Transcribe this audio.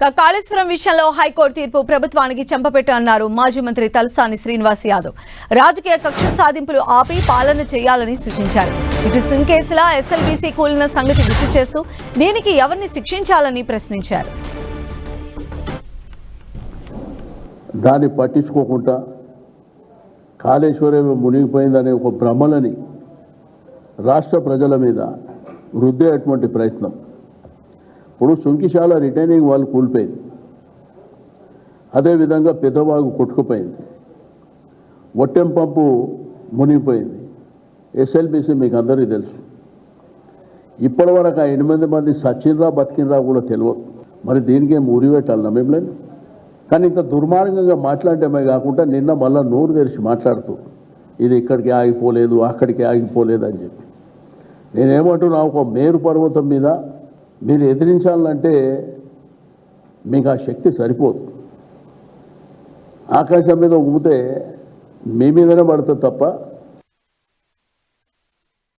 కాళేశ్వరం విషయంలో హైకోర్టు తీర్పు ప్రభుత్వానికి చెంపపెట్టు అన్నారు మాజీ మంత్రి తలసాని శ్రీనివాస్ యాదవ్. రాజకీయ కక్ష సాధింపులు ఆపి పాలన చేయాలని సూచించారు. ఇటు సుంకేసుల ఎస్ఎల్బీసీ కూలిన సంగతి గుర్తు చేస్తూ దీనికి ఎవరిని శిక్షించాలని ప్రశ్నించారు. దాన్ని పట్టించుకోకుండా కాళేశ్వరం మునిగిపోయిందనే ఒక భ్రమలని రాష్ట్ర ప్రజల మీద రుద్దేటువంటి ప్రయత్నం. ఇప్పుడు సుంకిశాల రిటైనింగ్ వాళ్ళు కూలిపోయింది, అదేవిధంగా పెద్దవాగు కొట్టుకుపోయింది, ఒట్టెం పంపు మునిగిపోయింది, ఎస్ఎల్బీసీ మీకు అందరికీ తెలుసు. ఇప్పటి వరకు ఆ 8 మంది సచ్చిన్రా బతికినరా కూడా తెలియదు. మరి దీనికి ఏం ఊరిపెట్టాలన్నా మేము లేదు. కానీ ఇంత దుర్మార్గంగా మాట్లాడటమే కాకుండా నిన్న మళ్ళీ నోరు తెరిచి మాట్లాడుతూ ఇది ఇక్కడికి ఆగిపోలేదు అక్కడికి ఆగిపోలేదు అని చెప్పి నేనేమంటున్నా, ఒక మేరు పర్వతం మీద మీరు ఎదిరించాలంటే మీకు ఆ శక్తి సరిపోదు. ఆకాశం మీద ఊపితే మీ మీదనే పడుతుంది తప్ప